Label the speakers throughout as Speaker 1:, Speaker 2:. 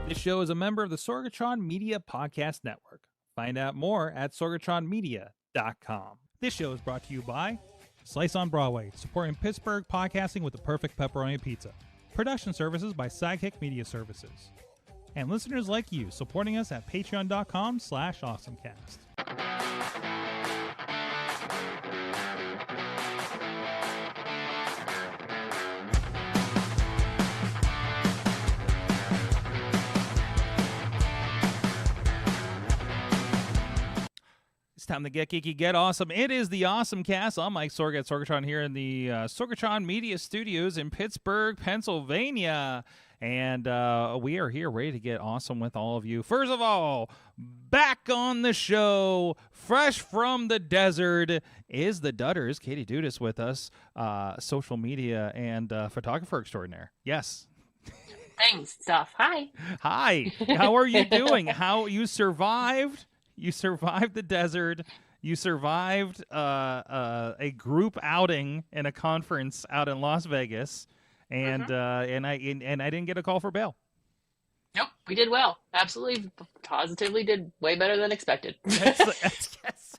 Speaker 1: This show is a member of the Sorgatron Media Podcast Network. Find out more at sorgatronmedia.com. This show is brought to you by Slice on Broadway, supporting Pittsburgh podcasting with the perfect pepperoni pizza. Production services by Sidekick Media Services. And listeners like you, supporting us at patreon.com/awesomecast. Time to get geeky, get awesome. It is the AwesomeCast. I'm Mike Sorgatron here in the Sorgatron Media Studios in Pittsburgh, Pennsylvania. And we are here ready to get awesome with all of you. First of all, back on the show, fresh from the desert, is the Dudas. Katie Dudas with us, social media and photographer extraordinaire. Yes.
Speaker 2: Thanks, stuff. Hi.
Speaker 1: Hi. How are you doing? How you survived? You survived the desert. You survived a group outing in a conference out in Las Vegas, and I didn't get a call for bail.
Speaker 2: Nope, we did well. Absolutely, positively did way better than expected.
Speaker 1: Yes.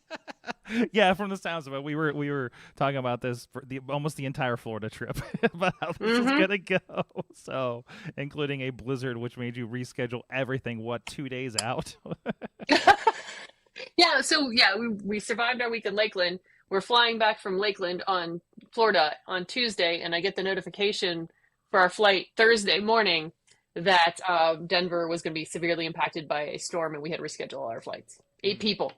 Speaker 1: Yeah, from the sounds of it, we were talking about this for almost the entire Florida trip about how this is gonna go. So, including a blizzard, which made you reschedule everything. 2 days out?
Speaker 2: Yeah, so we survived our week in Lakeland. We're flying back from Lakeland on Florida on Tuesday, and I get the notification for our flight Thursday morning that Denver was going to be severely impacted by a storm, and we had to reschedule all our flights. 8 people.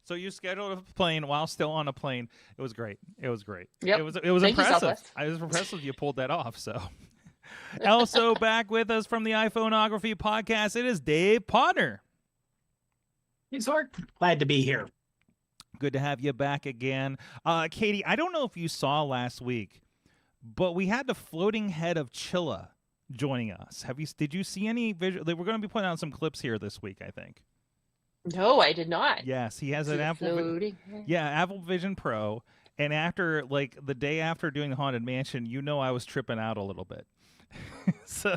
Speaker 1: So you scheduled a plane while still on a plane. It was great. Yep. It was
Speaker 2: Thank
Speaker 1: impressive. I was impressed you pulled that off. So, also back with us from the iPhoneography podcast, it is Dave Potter.
Speaker 3: Hey, Sorg. Glad to be here.
Speaker 1: Good to have you back again. Katie, I don't know if you saw last week, but we had the floating head of Chilla joining us. Did you see any visual? We're going to be putting out some clips here this week, I think.
Speaker 2: No, I did not.
Speaker 1: Yes, he has an Apple Vision Pro, and after the day after doing the Haunted Mansion, I was tripping out a little bit. So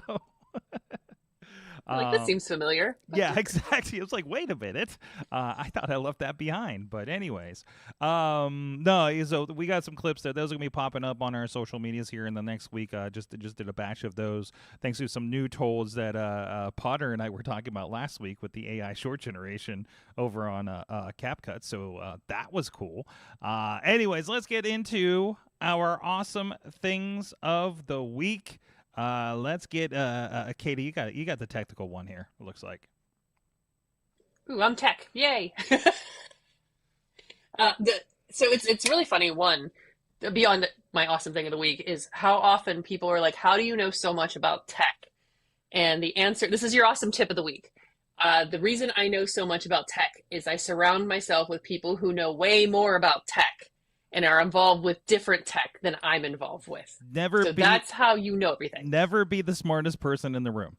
Speaker 2: this seems familiar.
Speaker 1: Yeah, exactly. It was like, wait a minute. I thought I left that behind. But anyways, no, so we got some clips there. Those are going to be popping up on our social medias here in the next week. Just did a batch of those thanks to some new tools that Potter and I were talking about last week with the AI short generation over on CapCut. So that was cool. Anyways, let's get into our awesome things of the week. Let's get Katie. You got the technical one here. It looks like.
Speaker 2: Ooh, I'm tech! Yay! So it's really funny. One, beyond my awesome thing of the week is how often people are like, "How do you know so much about tech?" And the answer, this is your awesome tip of the week. The reason I know so much about tech is I surround myself with people who know way more about tech and are involved with different tech than I'm involved with. That's how you know everything.
Speaker 1: Never be the smartest person in the room.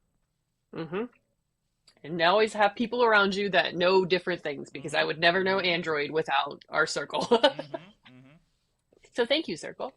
Speaker 2: And always have people around you that know different things, because I would never know Android without our circle. So thank you, Circle.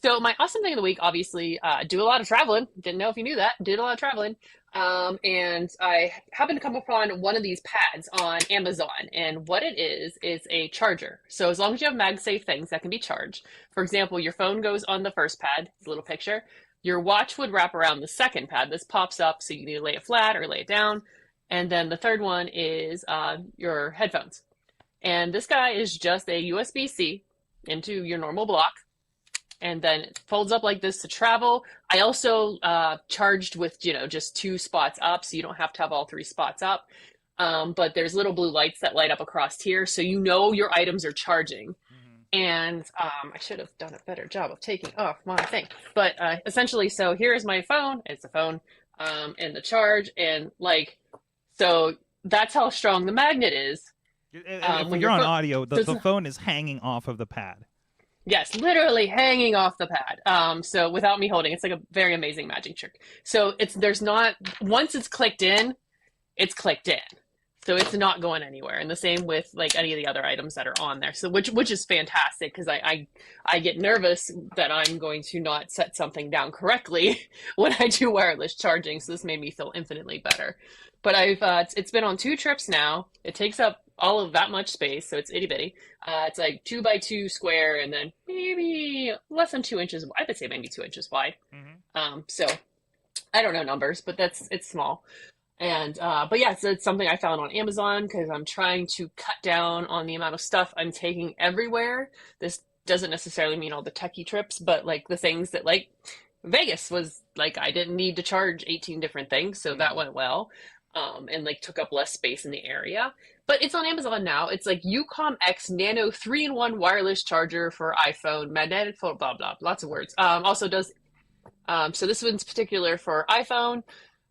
Speaker 2: So my awesome thing of the week, obviously, do a lot of traveling. Didn't know if you knew that. Did a lot of traveling. And I happened to come upon one of these pads on Amazon. And what it is a charger. So as long as you have MagSafe things that can be charged. For example, your phone goes on the first pad. It's a little picture. Your watch would wrap around the second pad. This pops up, so you can either lay it flat or lay it down. And then the third one is your headphones. And this guy is just a USB-C into your normal block. And then it folds up like this to travel. I also charged with, just 2 spots up, so you don't have to have all 3 spots up. But there's little blue lights that light up across here, so your items are charging. And I should have done a better job of taking off my thing. But essentially, so here's my phone. It's the phone and the charge. And so that's how strong the magnet is.
Speaker 1: When you're on audio, the phone is hanging off of the pad.
Speaker 2: Yes, literally hanging off the pad. So without me holding, it's like a very amazing magic trick. So once it's clicked in, it's clicked in. So it's not going anywhere. And the same with like any of the other items that are on there. So which is fantastic because I get nervous that I'm going to not set something down correctly when I do wireless charging. So this made me feel infinitely better. But it's been on 2 trips now. It takes up all of that much space, so it's itty bitty. It's like 2x2 square, and then maybe less than 2 inches. I would say maybe 2 inches wide. So I don't know numbers, but it's small. And but yeah, so it's something I found on Amazon because I'm trying to cut down on the amount of stuff I'm taking everywhere. This doesn't necessarily mean all the techie trips, but like the things that like Vegas was like I didn't need to charge 18 different things, so that went well. And like took up less space in the area. But it's on Amazon now. It's like Ucom X Nano 3-in-1 wireless charger for iPhone, magnetic blah blah, lots of words. Also does so this one's particular for iPhone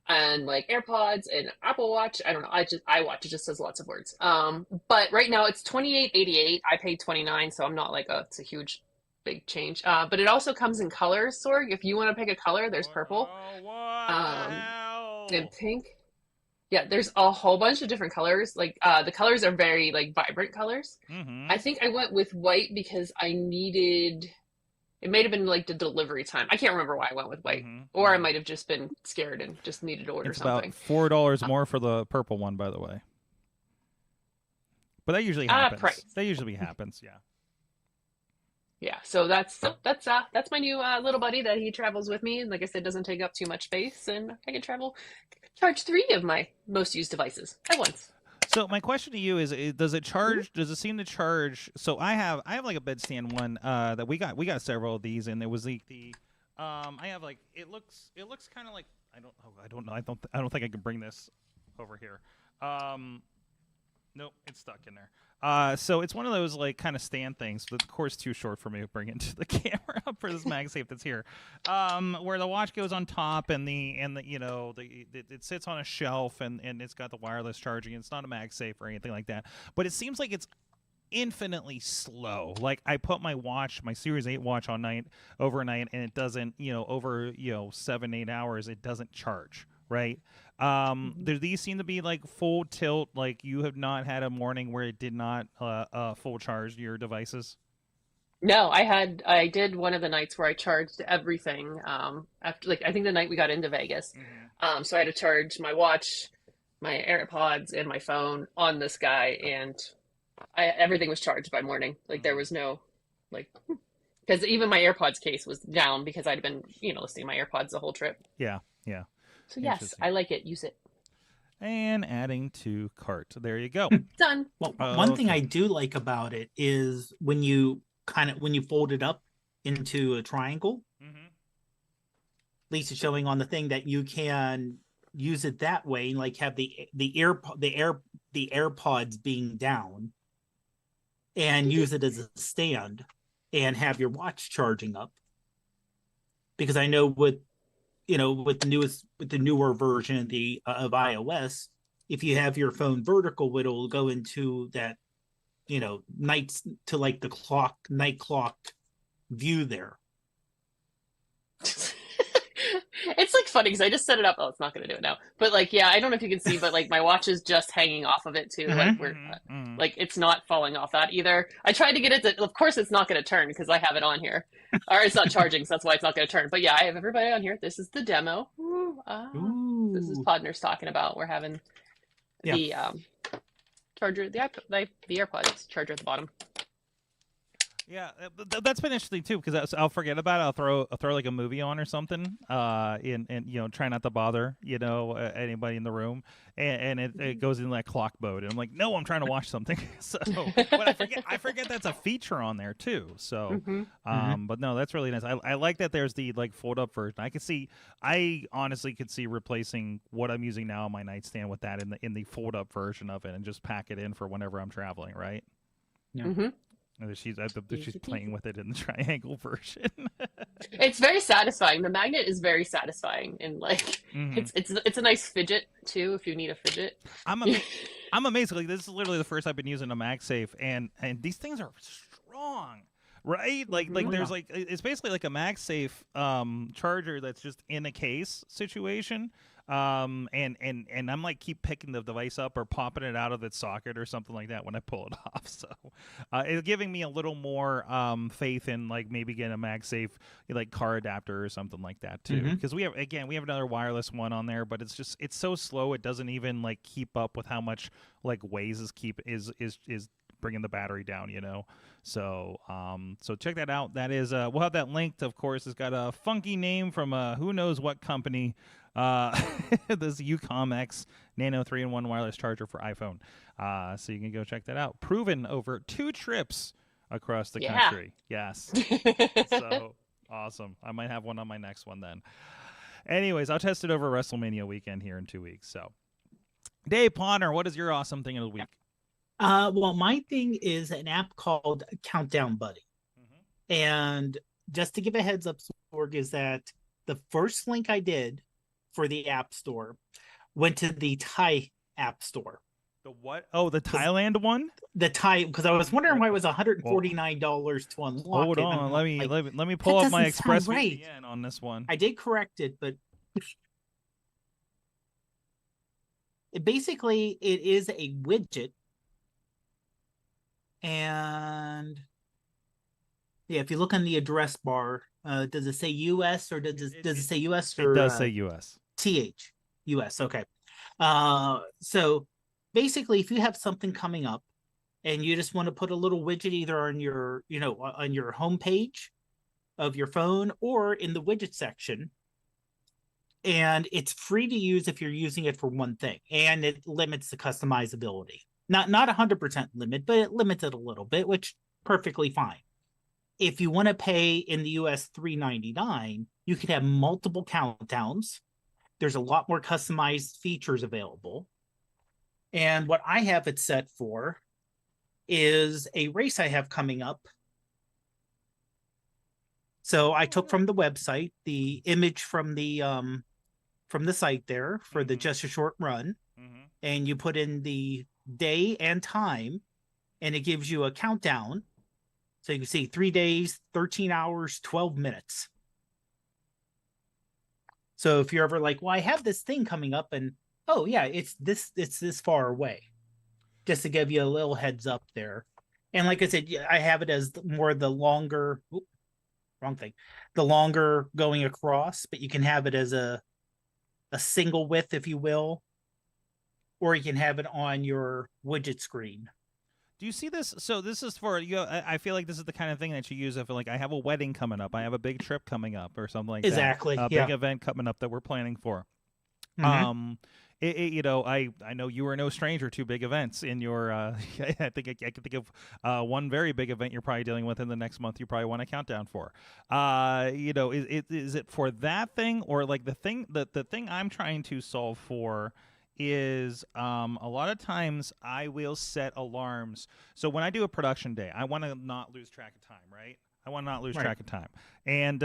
Speaker 2: and like AirPods and Apple Watch. I don't know. iWatch. It just says lots of words. But right now it's $28.88. I paid $29, so I'm not like it's a huge big change. But it also comes in colors, Sorg. If you want to pick a color, there's purple, and pink. Yeah, there's a whole bunch of different colors. Like the colors are very like vibrant colors. I think I went with white because I needed. It might have been like the delivery time. I can't remember why I went with white, or I might have just been scared and just needed to order something.
Speaker 1: It's about $4 more for the purple one, by the way. But that usually happens.
Speaker 2: Price.
Speaker 1: That usually happens. Yeah.
Speaker 2: Yeah. So that's my new little buddy that he travels with me, and like I said, doesn't take up too much space, and I can charge 3 of my most used devices at once.
Speaker 1: So my question to you is does it charge? Does it seem to charge? So I have like a bedstand one that we got several of these, and there was the I have like it looks kind of like I don't know I don't think I can bring this over here. Nope, it's stuck in there. So it's one of those like kind of stand things, but of course too short for me to bring into the camera for this MagSafe that's here. Where the watch goes on top and the it sits on a shelf and it's got the wireless charging. It's not a MagSafe or anything like that, but it seems like it's infinitely slow. Like I put my Series 8 watch on overnight, and it doesn't, over 7-8 hours, it doesn't charge. Right. Do these seem to be like full tilt? Like you have not had a morning where it did not full charge your devices?
Speaker 2: No, I did one of the nights where I charged everything. After like I think the night we got into Vegas, so I had to charge my watch, my AirPods, and my phone on this guy, and everything was charged by morning. Like there was no like because even my AirPods case was down because I'd been listening to my AirPods the whole trip.
Speaker 1: Yeah, yeah.
Speaker 2: So yes, I like it. Use it.
Speaker 1: And adding to cart. There you go.
Speaker 2: Done.
Speaker 3: Well, one thing I do like about it is when you fold it up into a triangle, at least it's showing on the thing that you can use it that way, like have the AirPods being down and use it as a stand and have your watch charging up. Because I know with the newer version of iOS, if you have your phone vertical, it'll go into that, night clock view there.
Speaker 2: It's like funny because I just set it up. Oh, it's not going to do it now. But like, yeah, I don't know if you can see, but like my watch is just hanging off of it too. Like like it's not falling off that either. I tried to get it to. Of course, it's not going to turn because I have it on here, or it's not charging, so that's why it's not going to turn. But yeah, I have everybody on here. This is the demo. This is Podner's talking about. We're having the charger, the AirPods charger at the bottom.
Speaker 1: Yeah, that's been interesting too because I'll forget about it. I'll throw like a movie on or something, and try not to bother anybody in the room, and it goes in that clock mode, and I'm like, no, I'm trying to watch something. So, but I forget that's a feature on there too. So, but no, that's really nice. I like that there's the like fold up version. I honestly could see replacing what I'm using now on my nightstand with that in the fold up version of it, and just pack it in for whenever I'm traveling. Right.
Speaker 3: Yeah.
Speaker 1: She's playing with it in the triangle version.
Speaker 2: It's very satisfying. The magnet is very satisfying, and like it's a nice fidget too if you need a fidget.
Speaker 1: I'm amazed. Like this is literally the first I've been using a MagSafe, and these things are strong, right? Like there's like it's basically like a MagSafe charger that's just in a case situation. And I'm like keep picking the device up or popping it out of its socket or something like that when I pull it off. So it's giving me a little more faith in like maybe getting a MagSafe like car adapter or something like that too. Because we have another wireless one on there, but it's so slow it doesn't even like keep up with how much like Waze is bringing the battery down, So check that out. That is we'll have that linked, of course. It's got a funky name from who knows what company. This Ucom X Nano 3-in-1 wireless charger for iPhone. So you can go check that out. Proven over 2 trips across the country. Yes. So awesome. I might have one on my next one then. Anyways, I'll test it over WrestleMania weekend here in 2 weeks. So Dave Potter, what is your awesome thing of the week?
Speaker 3: Well, my thing is an app called Countdown Buddy. And just to give a heads up, Sorg, is that the first link I did for the App Store went to the Thai App Store.
Speaker 1: The what? Oh, the Thailand one?
Speaker 3: The Thai, because I was wondering why it was $149 to unlock.
Speaker 1: Hold on, let me pull up my Express VPN on this one.
Speaker 3: I did correct it, but basically it is a widget. And yeah, if you look on the address bar, does it say US or does it say US or
Speaker 1: it does say US.
Speaker 3: TH US. Okay. So basically, if you have something coming up and you just want to put a little widget either on your, on your home page of your phone or in the widget section, and it's free to use if you're using it for one thing, and it limits the customizability. Not 100% limit, but it limits it a little bit, which perfectly fine. If you want to pay in the US $3.99, you can have multiple countdowns. There's a lot more customized features available. And what I have it set for is a race I have coming up. So I took from the website the image from the site there for the Just a Short Run, and you put in the day and time, and it gives you a countdown. So you can see 3 days, 13 hours, 12 minutes. So if you're ever like, well, I have this thing coming up, and oh yeah, it's this far away, just to give you a little heads up there. And like I said, I have it as more the longer, the longer going across, but you can have it as a single width, if you will, or you can have it on your widget screen.
Speaker 1: Do you see this? So this is for you. I feel like this is the kind of thing that you use if like I have a wedding coming up, I have a big trip coming up, or something like
Speaker 3: exactly.
Speaker 1: that. Big event coming up that we're planning for. I know you are no stranger to big events in your. I think I can think of one very big event you're probably dealing with in the next month. You probably want a countdown for. Is it for that thing, or like the thing I'm trying to solve for is a lot of times I will set alarms. So when I do a production day, I want to not lose track of time, right? I want to not lose track of time, and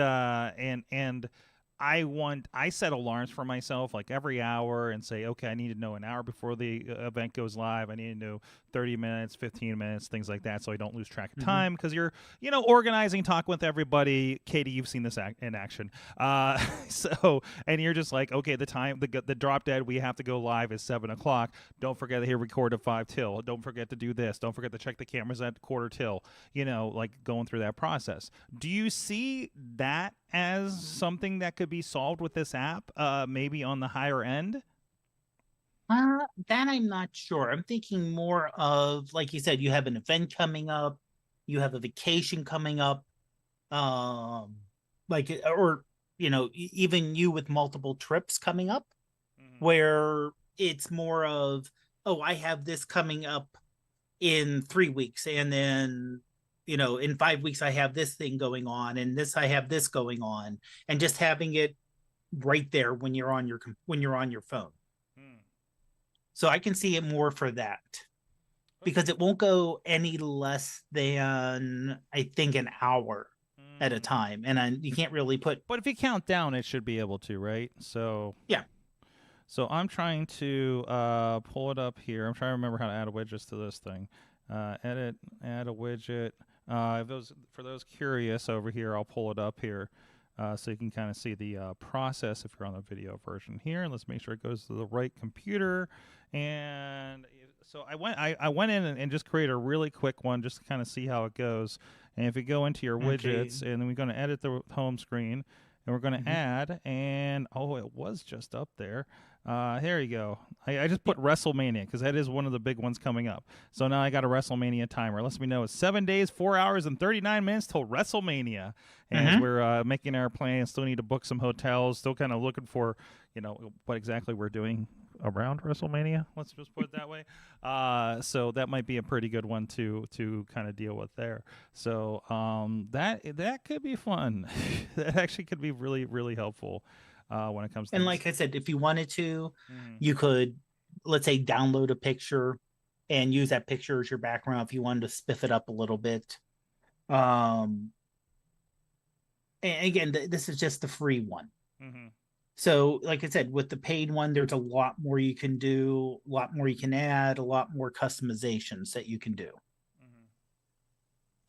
Speaker 1: I set alarms for myself like every hour and say, okay, I need to know an hour before the event goes live. I need to know 30 minutes, 15 minutes, things like that, so I don't lose track of time, because you're, organizing, talking with everybody. Katie, you've seen this in action. And you're just like, okay, the time, the drop dead, we have to go live is 7 o'clock. Don't forget to hit record at 5 till. Don't forget to do this. Don't forget to check the cameras at 1/4 till. Like going through that process. Do you see that as something that could be solved with this app, maybe on the higher end?
Speaker 3: That I'm not sure. I'm thinking more of, like you said, you have an event coming up, you have a vacation coming up, even you with multiple trips coming up, where it's more of, oh, I have this coming up in 3 weeks, and then in 5 weeks I have this thing going on, and I have this going on, and just having it right there when you're on your phone. So I can see it more for that, because it won't go any less than, I think, an hour at a time, and you can't really put.
Speaker 1: But if you count down, it should be able to, right? So
Speaker 3: yeah.
Speaker 1: So I'm trying to pull it up here. I'm trying to remember how to add a widget to this thing. Edit, add a widget. For those curious over here, I'll pull it up here. so you can kind of see the process if you're on the video version here. Let's make sure it goes to the right computer. And so I went in and just created a really quick one just to kind of see how it goes. And if you go into your widgets, and then we're going to edit the home screen, and we're going to add, and it was just up there. Here you go. I just put WrestleMania because that is one of the big ones coming up. So now I got a WrestleMania timer. It lets me know it's 7 days, 4 hours, and 39 minutes till WrestleMania. And as we're making our plans, still need to book some hotels. Still kind of looking for, what exactly we're doing around WrestleMania. Let's just put it that way. So that might be a pretty good one to kind of deal with there. So that could be fun. That actually could be really, really helpful. When it comes to
Speaker 3: like I said, if you wanted to, you could, let's say, download a picture and use that picture as your background if you wanted to spiff it up a little bit. And again, this is just the free one. So like I said, with the paid one, there's a lot more you can do, a lot more you can add, a lot more customizations that you can do.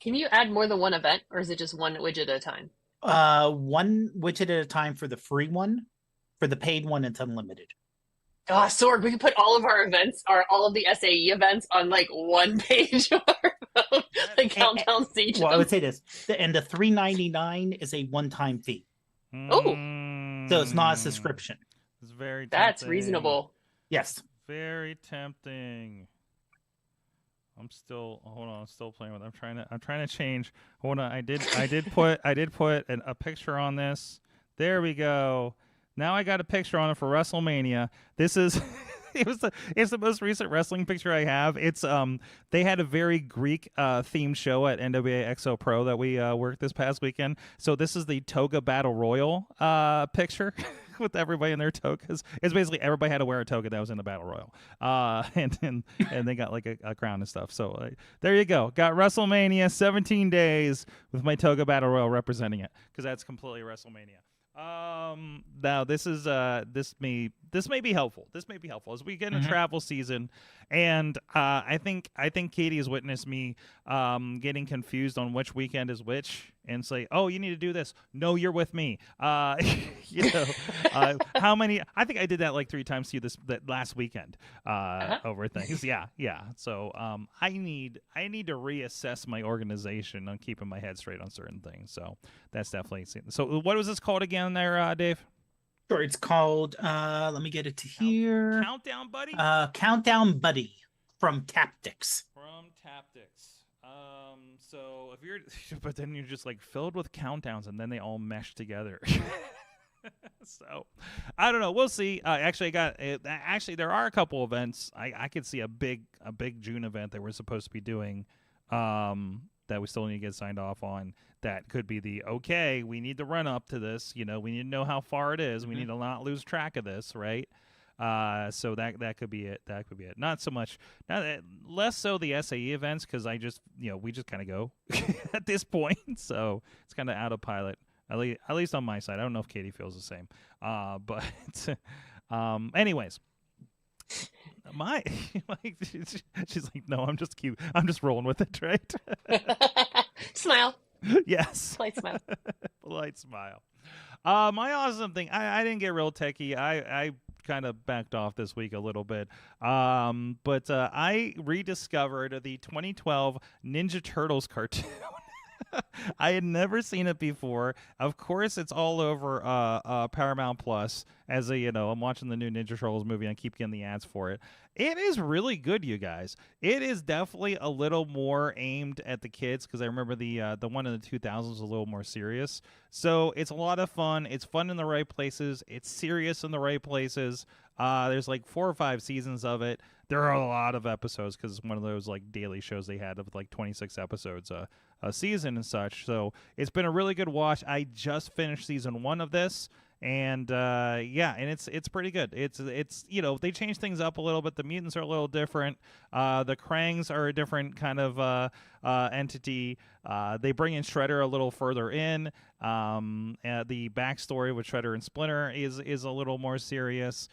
Speaker 2: Can you add more than one event, or is it just one widget at a time?
Speaker 3: One widget at a time for the free one. For the paid one, it's unlimited.
Speaker 2: Oh, Sorg, we can put all of our events, or all of the SAE events, on like one page of our phone, like countdown each.
Speaker 3: Well, I would say this, and the $3.99 is a one-time fee.
Speaker 2: Oh,
Speaker 3: so it's not a subscription.
Speaker 1: It's very tempting.
Speaker 2: That's reasonable.
Speaker 3: Yes,
Speaker 1: very tempting. I'm still playing with it. I'm trying to change. Hold on. I did put a picture on this. There we go. Now I got a picture on it for WrestleMania. This is it's the most recent wrestling picture I have. It's they had a very Greek themed show at NWA XO Pro that we worked this past weekend. So this is the Toga Battle Royal picture. With everybody in their togas. It's basically everybody had to wear a toga that was in the Battle Royal. And they got like a crown and stuff. So there you go. Got WrestleMania 17 days with my Toga Battle Royal representing it because that's completely WrestleMania. Now this is this may be helpful. This may be helpful as we get into travel season, and I think Katie has witnessed me getting confused on which weekend is which, and say, "Oh, you need to do this." No, you're with me. How many? I think I did that like 3 times to you that last weekend over things. Yeah. So I need to reassess my organization on keeping my head straight on certain things. So that's definitely. So what was this called again, there, Dave?
Speaker 3: Sure, it's called. Let me get it to here.
Speaker 1: Countdown Buddy.
Speaker 3: Countdown Buddy from Taptics.
Speaker 1: So if you're, but then you're just like filled with countdowns, and then they all mesh together. So I don't know. We'll see. Actually, there are a couple events. I could see a big June event that we're supposed to be doing. That we still need to get signed off on. That could be we need to run up to this. We need to know how far it is. We need to not lose track of this, right? So that could be it. That could be it. Not so much, less so the SAE events because we just kind of go at this point. So it's kind of autopilot, at least on my side. I don't know if Katie feels the same. But anyways. She's like, no, I'm just cute. I'm just rolling with it, right?
Speaker 2: Smile.
Speaker 1: Yes.
Speaker 2: Polite smile.
Speaker 1: Polite smile. My awesome thing, I didn't get real techie. I kind of backed off this week a little bit. But I rediscovered the 2012 Ninja Turtles cartoon. I had never seen it before. Of course, it's all over Paramount Plus. As I'm watching the new Ninja Turtles movie, and I keep getting the ads for it. It is really good, you guys. It is definitely a little more aimed at the kids because I remember the one in the 2000s was a little more serious. So it's a lot of fun. It's fun in the right places. It's serious in the right places. There's like 4 or 5 seasons of it. There are a lot of episodes because it's one of those like daily shows they had of like 26 episodes a season and such. So it's been a really good watch. I just finished season 1 of this. And and it's pretty good. It's they change things up a little bit. The mutants are a little different. The Krangs are a different kind of entity. They bring in Shredder a little further in. The backstory with Shredder and Splinter is a little more serious.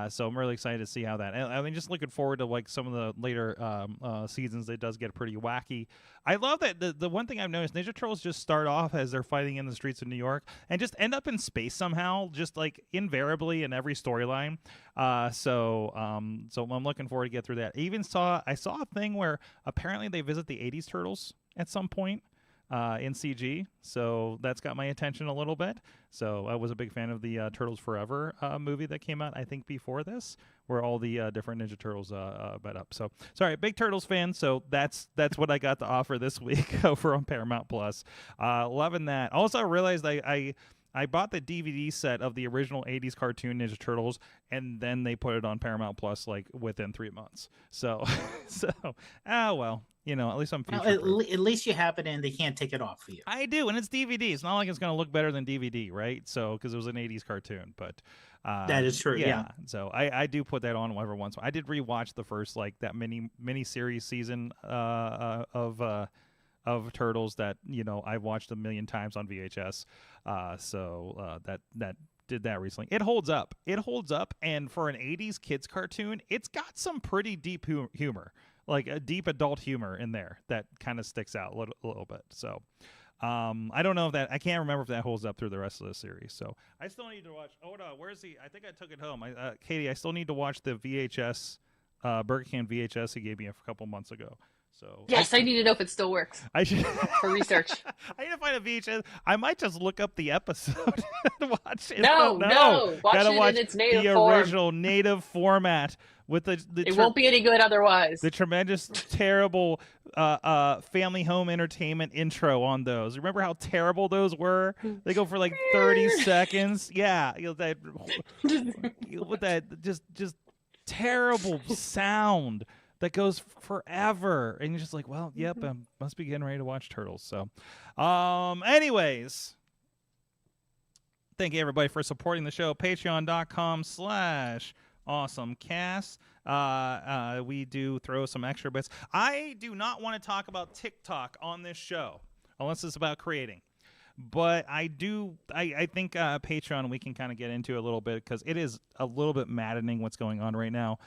Speaker 1: So I'm really excited to see how that. I mean, just looking forward to like some of the later seasons. It does get pretty wacky. I love that the one thing I've noticed, Ninja Turtles just start off as they're fighting in the streets of New York and just end up in space somehow, just like invariably in every storyline. So I'm looking forward to get through that. I saw a thing where apparently they visit the '80s Turtles at some point. In CG, so that's got my attention a little bit. So I was a big fan of the Turtles Forever movie that came out, I think, before this, where all the different Ninja Turtles met up. So, sorry, big Turtles fan. So that's what I got to offer this week over on Paramount Plus. Loving that. Also, I realized I bought the DVD set of the original '80s cartoon Ninja Turtles, and then they put it on Paramount Plus like within 3 months. So, well. You know, at least I'm future proof.
Speaker 3: At least you have it, and they can't take it off for you.
Speaker 1: I do, and it's DVD. It's not like it's going to look better than DVD, right? So, because it was an '80s cartoon, but
Speaker 3: that is true. Yeah.
Speaker 1: So I do put that on every once. I did rewatch the first like that mini series season of Turtles that I've watched a million times on VHS. So that did that recently. It holds up. And for an '80s kids cartoon, it's got some pretty deep humor. Like a deep adult humor in there that kind of sticks out a little bit. So I don't know if that, I can't remember if that holds up through the rest of the series. So I still need to watch, where's I think I took it home. Katie, I still need to watch the VHS, Burger King VHS he gave me a couple months ago. So
Speaker 2: yes, I need to know if it still works.
Speaker 1: I should
Speaker 2: for research.
Speaker 1: I need to find a VHS. I might just look up the episode and watch it.
Speaker 2: No,
Speaker 1: gotta watch
Speaker 2: in its native
Speaker 1: the
Speaker 2: form.
Speaker 1: original native format with the
Speaker 2: it won't be any good otherwise.
Speaker 1: The tremendous, terrible family home entertainment intro on those. Remember how terrible those were? They go for like 30 seconds. Yeah, with that just terrible sound that goes forever, and you're just like, well, yep, I must be getting ready to watch Turtles. So, anyways, thank you everybody for supporting the show. Patreon.com/AwesomeCast. We do throw some extra bits. I do not want to talk about TikTok on this show unless it's about creating. But I think Patreon we can kind of get into a little bit because it is a little bit maddening what's going on right now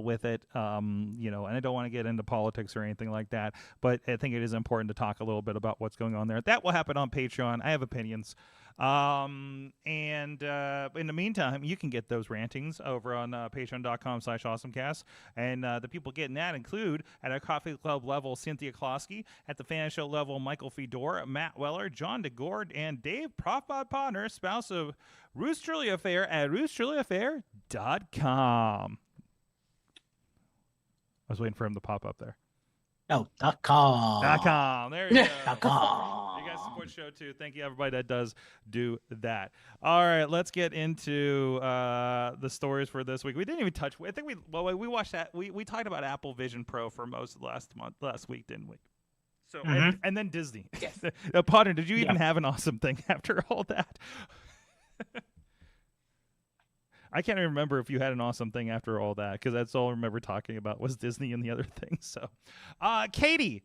Speaker 1: with it. And I don't want to get into politics or anything like that, but I think it is important to talk a little bit about what's going on there. That will happen on Patreon. I have opinions. And in the meantime, you can get those rantings over on patreon.com/awesomecast. And the people getting that include at our coffee club level, Cynthia Klosky, at the fan show level, Michael Fedor, Matt Weller, John DeGord, and Dave Profbod Ponder, spouse of Ruth Truly Affair at RuthTrulyAffair.com. I was waiting for him to pop up there.
Speaker 3: Oh, .com.
Speaker 1: .com. There you go.
Speaker 3: .com.
Speaker 1: You guys support the show too. Thank you everybody that does do that. All right, let's get into the stories for this week. We didn't even touch. I think we watched that. We talked about Apple Vision Pro for most of last week, didn't we? So and then Disney.
Speaker 2: Yes.
Speaker 1: Potter, did you even have an awesome thing after all that? I can't even remember if you had an awesome thing after all that, because that's all I remember talking about was Disney and the other things. So, Katie,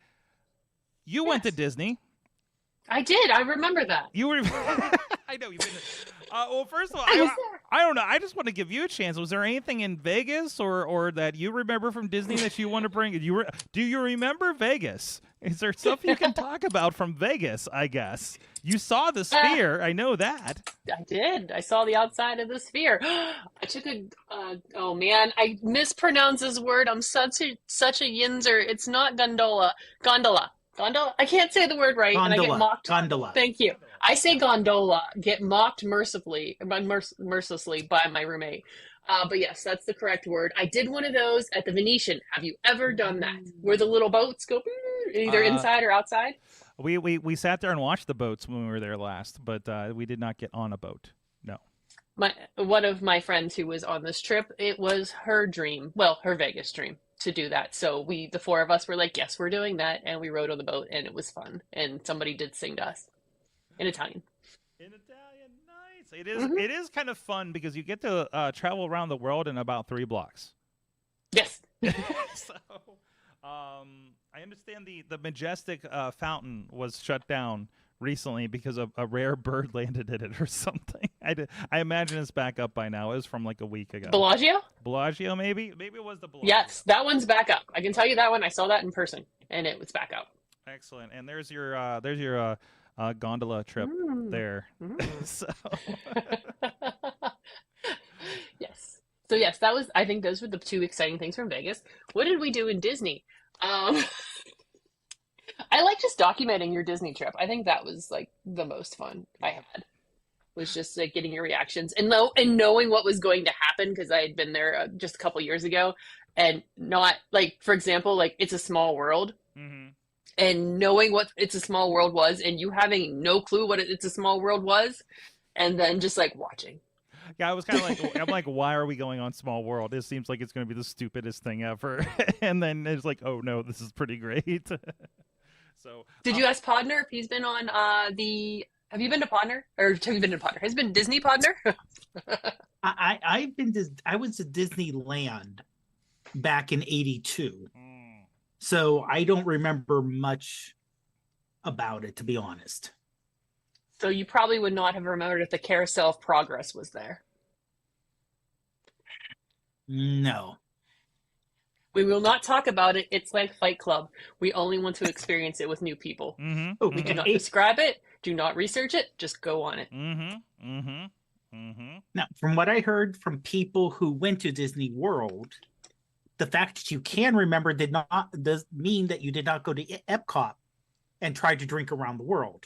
Speaker 1: you went to Disney.
Speaker 2: I did. I remember that.
Speaker 1: You were. I know you've been. Well, first of all, I don't know. I just want to give you a chance. Was there anything in Vegas or that you remember from Disney that you want to bring? Do you remember Vegas? Is there stuff you can talk about from Vegas? I guess you saw the Sphere. I know that.
Speaker 2: I did. I saw the outside of the Sphere. I took oh man, I mispronounce this word. I'm such a yinzer. It's not gondola. Gondola. I can't say the word right,
Speaker 3: gondola.
Speaker 2: And I get mocked.
Speaker 3: Gondola.
Speaker 2: Thank you. I say gondola. Get mocked mercilessly by my roommate. But yes, that's the correct word. I did one of those at the Venetian. Have you ever done that? Where the little boats go either inside or outside?
Speaker 1: We sat there and watched the boats when we were there last, but we did not get on a boat. No.
Speaker 2: One of my friends who was on this trip, it was her dream. Well, her Vegas dream to do that. So the four of us were like, yes, we're doing that. And we rode on the boat and it was fun. And somebody did sing to us in Italian.
Speaker 1: In Italian, nice. It is. It is kind of fun because you get to travel around the world in about 3 blocks.
Speaker 2: Yes.
Speaker 1: So, I understand the majestic fountain was shut down recently because a rare bird landed in it or something. I imagine it's back up by now. It was from like a week ago.
Speaker 2: Bellagio,
Speaker 1: maybe it was the Bellagio.
Speaker 2: Yes, that one's back up. I can tell you that one. I saw that in person, and it was back up.
Speaker 1: Excellent. And there's your gondola trip there. So
Speaker 2: yes. So yes, that was. I think those were the two exciting things from Vegas. What did we do in Disney? I like just documenting your Disney trip. I think that was like the most fun I had. Was just like getting your reactions and knowing what was going to happen because I had been there just a couple years ago, and not like, for example, like It's a Small World. And knowing what It's a Small World was, and you having no clue what It's a Small World was, and then just like watching.
Speaker 1: Yeah, I was kind of like, I'm like, why are we going on Small World? It seems like it's going to be the stupidest thing ever. And then it's like, oh no, this is pretty great. So,
Speaker 2: did you ask Podner if he's been on Have you been to Podner, or have you been to Podner? Has it been Disney Podner?
Speaker 3: I was to Disneyland back in '82. So I don't remember much about it, to be honest.
Speaker 2: So you probably would not have remembered if the Carousel of Progress was there.
Speaker 3: No.
Speaker 2: We will not talk about it. It's like Fight Club. We only want to experience it with new people. We do not describe it. Do not research it. Just go on it.
Speaker 3: Now, from what I heard from people who went to Disney World, the fact that you can remember does mean that you did not go to Epcot and try to drink around the world.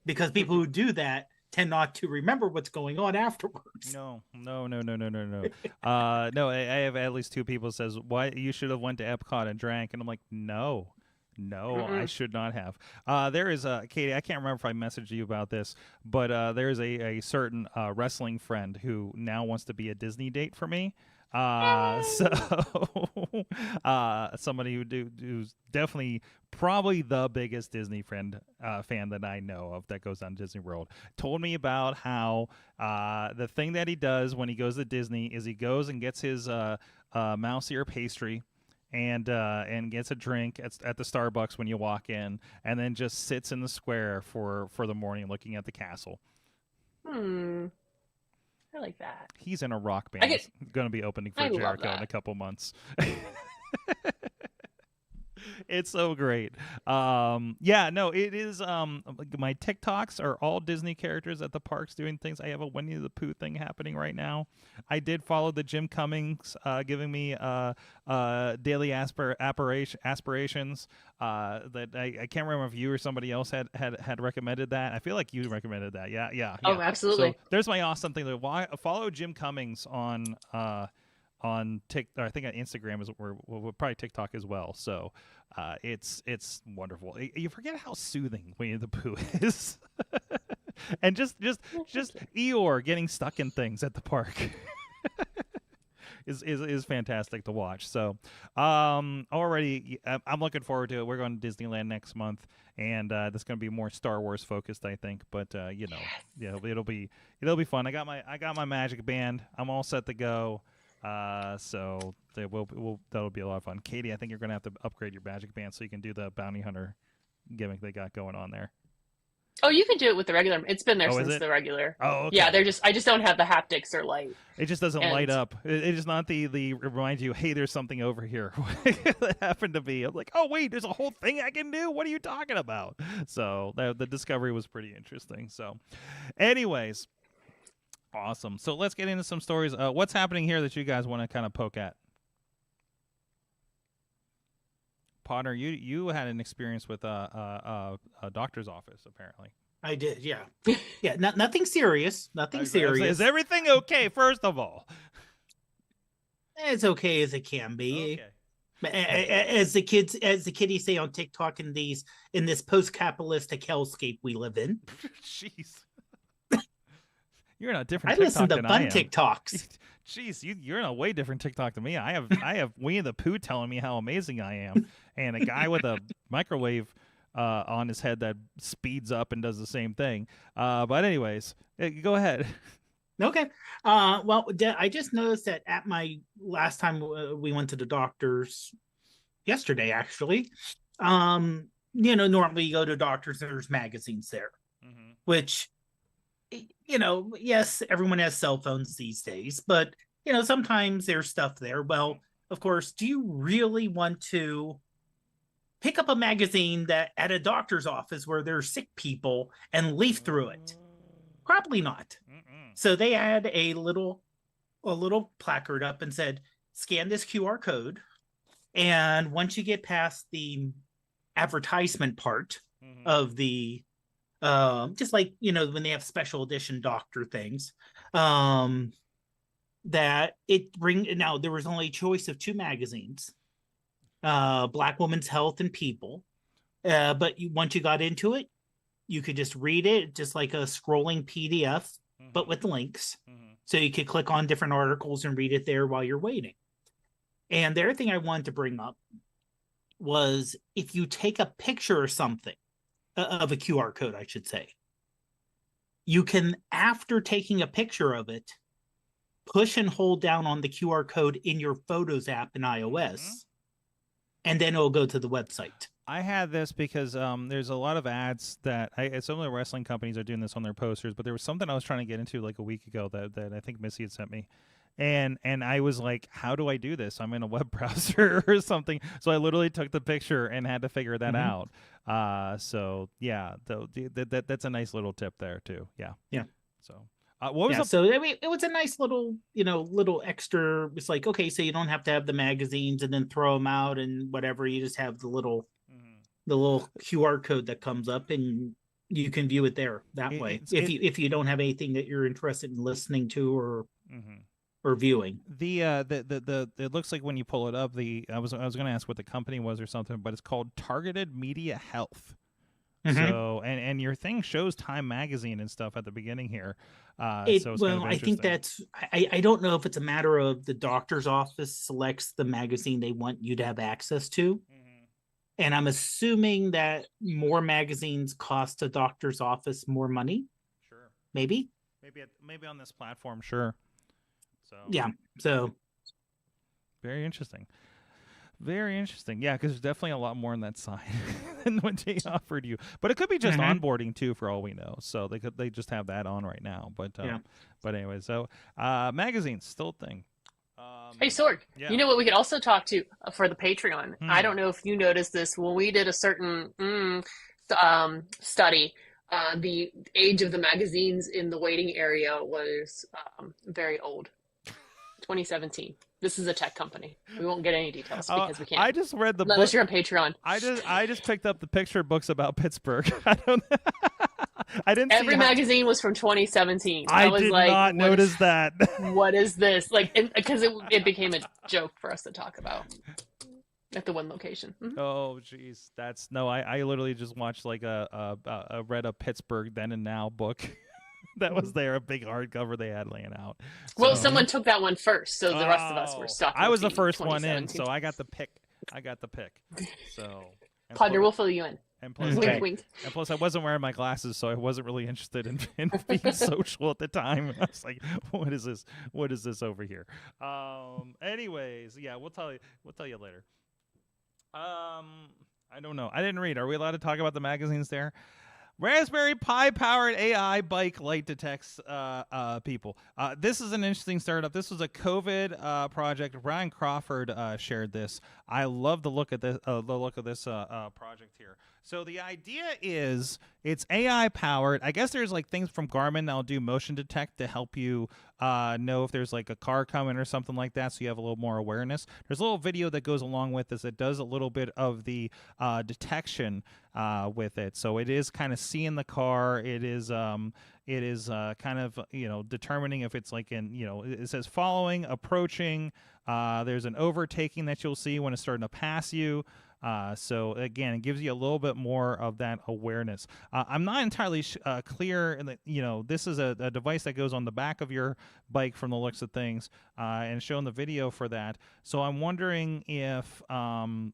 Speaker 3: Because people who do that tend not to remember what's going on afterwards.
Speaker 1: No. No, I have at least two people says, why you should have went to Epcot and drank, and I'm like, no, I should not have. There is Katie, I can't remember if I messaged you about this, but there is a certain wrestling friend who now wants to be a Disney date for me. So somebody who's definitely probably the biggest Disney fan that I know of that goes on Disney World told me about how the thing that he does when he goes to Disney is he goes and gets his mouse ear pastry and gets a drink at the Starbucks when you walk in, and then just sits in the square for the morning looking at the castle.
Speaker 2: I like that.
Speaker 1: He's in a rock band. He's going to be opening for Jericho in a couple months. It's so great. It is. My TikToks are all Disney characters at the parks doing things. I have a Winnie the Pooh thing happening right now. I did follow the Jim Cummings giving me daily aspirations. That I can't remember if you or somebody else had recommended that. I feel like you recommended that. Yeah.
Speaker 2: Oh, absolutely.
Speaker 1: So there's my awesome thing. Follow Jim Cummings on TikTok. I think on Instagram is probably TikTok as well. So it's wonderful. You forget how soothing Winnie the Pooh is, and just Eeyore getting stuck in things at the park is fantastic to watch. So already I'm looking forward to it. We're going to Disneyland next month, and that's going to be more Star Wars focused, I think. But it'll be fun. I got my magic band. I'm all set to go. So that'll be a lot of fun. Katie, I think you're gonna have to upgrade your magic band so you can do the bounty hunter gimmick they got going on there.
Speaker 2: Oh, you can do it with the regular. It's been there since the regular.
Speaker 1: Oh, okay.
Speaker 2: Yeah, I just don't have the haptics or light.
Speaker 1: It just doesn't light up. It is not the remind you, hey, there's something over here that happened to be. I'm like, oh wait, there's a whole thing I can do. What are you talking about? So the discovery was pretty interesting. So, anyways. Awesome. So let's get into some stories. What's happening here that you guys want to kind of poke at? Potter, you had an experience with a doctor's office, apparently.
Speaker 3: I did, yeah. Yeah, nothing serious. Nothing serious.
Speaker 1: Is everything okay, first of all?
Speaker 3: It's okay as it can be.
Speaker 1: Okay.
Speaker 3: As the kiddies say on TikTok in this post-capitalistic hellscape we live in.
Speaker 1: Jeez. You're in a different
Speaker 3: TikTok
Speaker 1: than I am.
Speaker 3: I listen to fun TikToks.
Speaker 1: Jeez, you're in a way different TikTok than me. I have Winnie the Pooh telling me how amazing I am, and a guy with a microwave on his head that speeds up and does the same thing. But anyways, go ahead.
Speaker 3: Okay. Well, I just noticed that at my last time we went to the doctor's yesterday, actually, normally you go to doctors, there's magazines there, which, yes, everyone has cell phones these days, but, sometimes there's stuff there. Well, of course, do you really want to pick up a magazine that at a doctor's office where there's sick people and leaf through it? Probably not. So they had a little placard up and said, scan this QR code. And once you get past the advertisement part of the, just like, when they have special edition doctor things, that now there was only a choice of 2 magazines, Black Woman's Health and People. But once you got into it, you could just read it just like a scrolling PDF, but with links. So you could click on different articles and read it there while you're waiting. And the other thing I wanted to bring up was if you take a picture or something of a QR code, I should say, you can, after taking a picture of it, push and hold down on the QR code in your Photos app in iOS, and then it'll go to the website.
Speaker 1: I had this because there's a lot of ads that some of the wrestling companies are doing this on their posters, but there was something I was trying to get into like a week ago that I think Missy had sent me. And I was like, how do I do this? I'm in a web browser or something. So I literally took the picture and had to figure that out. So yeah, that's a nice little tip there too. Yeah. Yeah. So what was
Speaker 3: so I mean, it was a nice little, little extra. It's like, okay, so you don't have to have the magazines and then throw them out and whatever. You just have the little QR code that comes up and you can view it there that way. If you don't have anything that you're interested in listening to or viewing.
Speaker 1: It looks like when you pull it up, I was going to ask what the company was or something, but it's called Targeted Media Health. So and your thing shows Time Magazine and stuff at the beginning here. I
Speaker 3: think that's I don't know if it's a matter of the doctor's office selects the magazine they want you to have access to. And I'm assuming that more magazines cost a doctor's office more money.
Speaker 1: Sure.
Speaker 3: Maybe
Speaker 1: on this platform. Sure. So
Speaker 3: yeah. So
Speaker 1: very interesting. Very interesting. Yeah, because there's definitely a lot more on that side than what they offered you. But it could be just onboarding too, for all we know. So they just have that on right now. But anyway, so magazines still a thing.
Speaker 2: Hey, Sorg, you know what we could also talk to for the Patreon? I don't know if you noticed this. When we did a certain study, the age of the magazines in the waiting area was very old. 2017. This is a tech company. We won't get any details because we can't.
Speaker 1: I just read the book.
Speaker 2: Unless you're on Patreon.
Speaker 1: I just picked up the picture books about Pittsburgh. I didn't.
Speaker 2: Every magazine was from 2017.
Speaker 1: I was did like, not notice that.
Speaker 2: What is this? Like, because it became a joke for us to talk about at the one location.
Speaker 1: Oh, geez, I literally just watched like read a Pittsburgh Then and Now book. That was there, a big hardcover they had laying out.
Speaker 2: Well, someone took that one first, so the rest of us were stuck.
Speaker 1: I was the first one in, so I got the pick. So
Speaker 2: Ponder will fill you in.
Speaker 1: And plus,
Speaker 2: wink.
Speaker 1: And plus, I wasn't wearing my glasses, so I wasn't really interested in being social at the time. I was like, "What is this? What is this over here?" Anyways, yeah, we'll tell you later. I don't know. I didn't read. Are we allowed to talk about the magazines there? Raspberry Pi powered AI bike light detects people. This is an interesting startup. This was a COVID project. Ryan Crawford shared this. I love the look at this. Project here. So the idea is it's AI powered. I guess there's like things from Garmin that'll do motion detect to help you know if there's like a car coming or something like that, so you have a little more awareness. There's a little video that goes along with this that does a little bit of the detection with it. So it is kind of seeing the car. It is kind of determining if it's like it says following, approaching. There's an overtaking that you'll see when it's starting to pass you. So again, it gives you a little bit more of that awareness. I'm not entirely clear that this is a device that goes on the back of your bike from the looks of things, and showing the video for that. So I'm wondering if I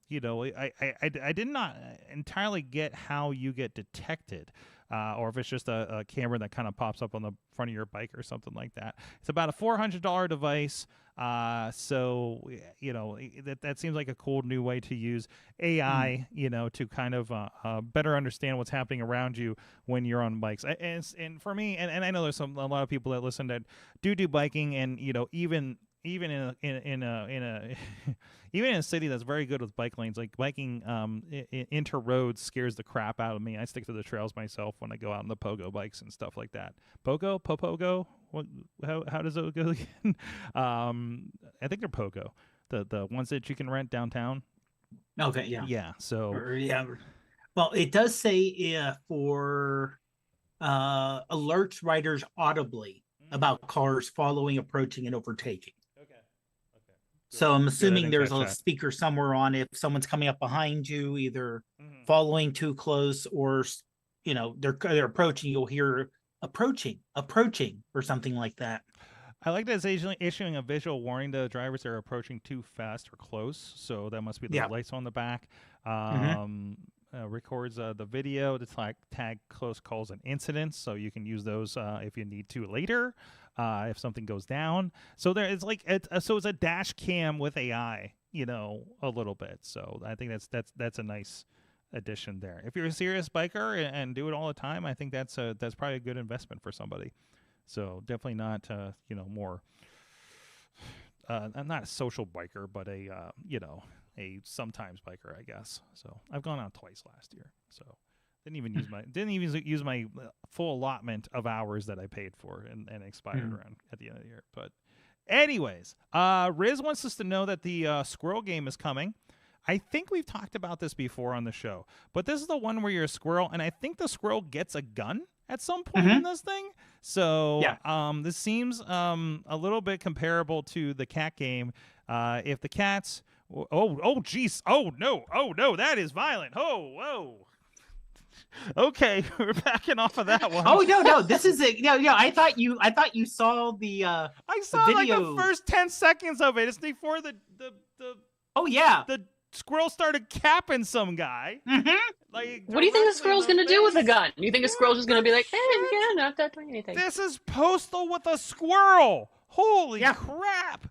Speaker 1: did not entirely get how you get detected. or if it's just a camera that kind of pops up on the front of your bike or something like that. It's about a $400 device. So that seems like a cool new way to use AI, to kind of better understand what's happening around you when you're on bikes. And for me, and I know there's a lot of people that listen that do biking, and even in a even in a city that's very good with bike lanes, like biking inter roads scares the crap out of me. I stick to the trails myself when I go out on the pogo bikes and stuff like that. Pogo? What? How does it go again? I think they're pogo, the ones that you can rent downtown.
Speaker 3: Okay, yeah.
Speaker 1: Yeah. So
Speaker 3: yeah. Well, it does say for alerts riders audibly about cars following, approaching, and overtaking. So I'm assuming there's a speaker somewhere on if someone's coming up behind you, either following too close or, they're approaching, you'll hear approaching or something like that.
Speaker 1: I like that it's issuing a visual warning to drivers that are approaching too fast or close. So that must be the lights on the back. Records the video to tag close calls and incidents, so you can use those if you need to later. If something goes down, so it's a dash cam with AI, a little bit. So I think that's a nice addition there. If you're a serious biker and do it all the time, I think that's probably a good investment for somebody. So definitely not more. I'm not a social biker, but a sometimes biker, I guess. So I've gone out twice last year. So didn't even use my full allotment of hours that I paid for and expired around at the end of the year. But anyways, Riz wants us to know that the squirrel game is coming. I think we've talked about this before on the show, but this is the one where you're a squirrel, and I think the squirrel gets a gun at some point in this thing. So this seems a little bit comparable to the cat game. If the cats... Oh, geez. Oh, no, that is violent. Oh, whoa. Okay, we're backing off of that one.
Speaker 3: Oh no, this is it. I thought you saw the. I
Speaker 1: saw
Speaker 3: the video.
Speaker 1: like the first 10 seconds of it. It's before the.
Speaker 3: Oh yeah.
Speaker 1: The squirrel started capping some guy.
Speaker 2: Like, what do you think the squirrel's gonna do with a gun? You think the squirrel's just gonna be like, "Hey, I'm not doing anything."
Speaker 1: This is Postal with a squirrel. Holy crap!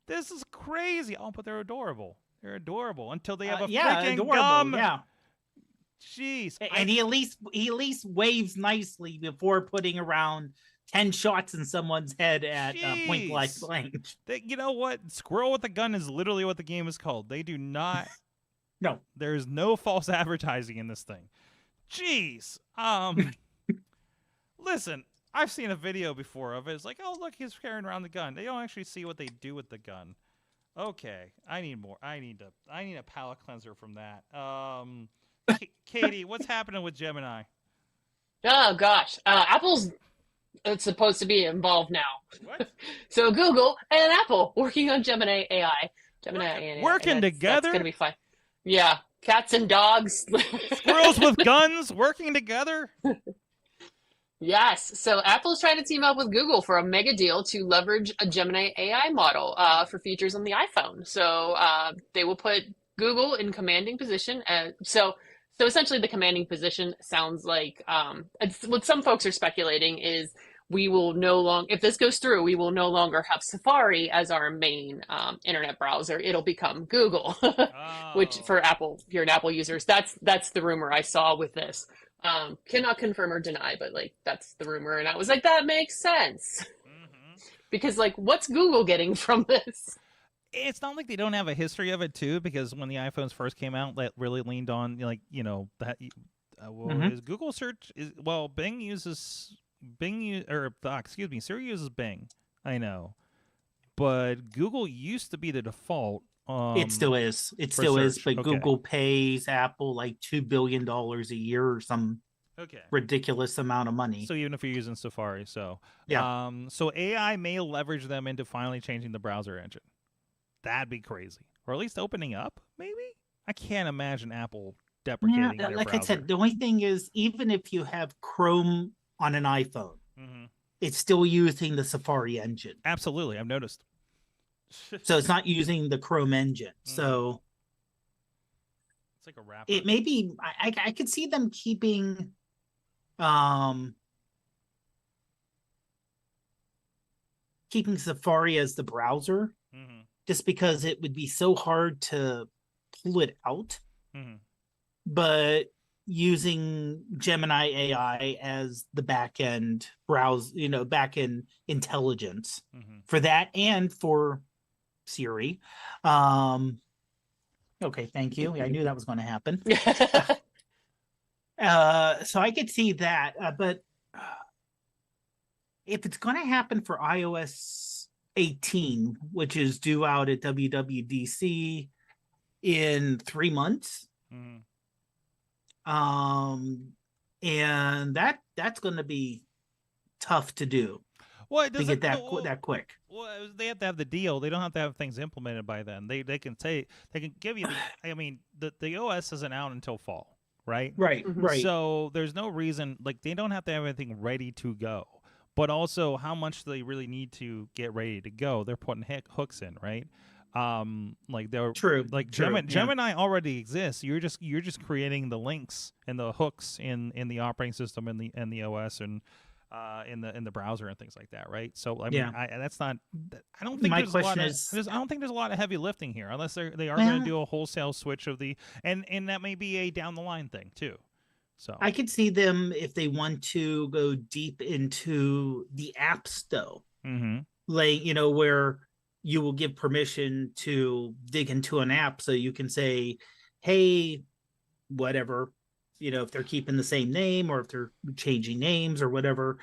Speaker 1: This is crazy. Oh, but they're adorable. They're adorable until they have a freaking gum.
Speaker 3: Yeah.
Speaker 1: Jeez.
Speaker 3: And he at least waves nicely before putting around 10 shots in someone's head at point blank range.
Speaker 1: You know what? Squirrel with a gun is literally what the game is called. They do not.
Speaker 3: No.
Speaker 1: There's no false advertising in this thing. Jeez. Listen, I've seen a video before of it. It's like, oh, look, he's carrying around the gun. They don't actually see what they do with the gun. Okay. I need more. I need a palate cleanser from that. Katie, what's happening with Gemini?
Speaker 2: Oh gosh, Apple's supposed to be involved now.
Speaker 1: What?
Speaker 2: So Google and Apple working on Gemini AI.
Speaker 1: Working together.
Speaker 2: That's gonna be fun. Yeah, cats and dogs.
Speaker 1: Squirrels with guns working together.
Speaker 2: Yes. So Apple's trying to team up with Google for a mega deal to leverage a Gemini AI model for features on the iPhone. So they will put Google in commanding position. So essentially the commanding position sounds like what some folks are speculating is we will no longer, if this goes through, we will no longer have Safari as our main internet browser. It'll become Google, which for Apple, if you're an Apple user, that's the rumor I saw with this. Cannot confirm or deny, but like that's the rumor. And I was like, that makes sense. Because like, what's Google getting from this?
Speaker 1: It's not like they don't have a history of it too, because when the iPhones first came out, that really leaned on that. Is Google search Bing uses Siri uses Bing. I know, but Google used to be the default.
Speaker 3: It still is. It still is. But okay. Google pays Apple like $2 billion a year or some ridiculous amount of money.
Speaker 1: So even if you're using Safari, so
Speaker 3: so
Speaker 1: AI may leverage them into finally changing the browser engine. That'd be crazy. Or at least opening up, maybe? I can't imagine Apple deprecating their
Speaker 3: like
Speaker 1: browser.
Speaker 3: I said, the only thing is, even if you have Chrome on an iPhone, it's still using the Safari engine.
Speaker 1: Absolutely, I've noticed.
Speaker 3: So it's not using the Chrome engine. So
Speaker 1: it's like a wrapper.
Speaker 3: It may be, I could see them keeping um, keeping Safari as the browser, just because it would be so hard to pull it out. But using Gemini AI as the back end back end intelligence for that and for Siri. Okay, thank you. I knew that was going to happen. So I could see that, but if it's going to happen for iOS 18, which is due out at WWDC in 3 months, and that's going to be tough to do.
Speaker 1: Well,
Speaker 3: to get that quick.
Speaker 1: Well, they have to have the deal. They don't have to have things implemented by then. They can say they can give you. I mean, the OS isn't out until fall, right?
Speaker 3: Right.
Speaker 1: So there's no reason they don't have to have anything ready to go. But also, how much they really need to get ready to go? They're putting hooks in, right? They're
Speaker 3: true.
Speaker 1: Gemini already exists. You're just creating the links and the hooks in the operating system and the OS and in the browser and things like that, right? So I mean, that's not. I don't think
Speaker 3: my
Speaker 1: there's
Speaker 3: question
Speaker 1: a lot
Speaker 3: is.
Speaker 1: I don't think there's a lot of heavy lifting here, unless they are going to do a wholesale switch of and that may be a down the line thing too. So
Speaker 3: I could see them if they want to go deep into the apps, though, where you will give permission to dig into an app, so you can say, "Hey, whatever," if they're keeping the same name or if they're changing names or whatever.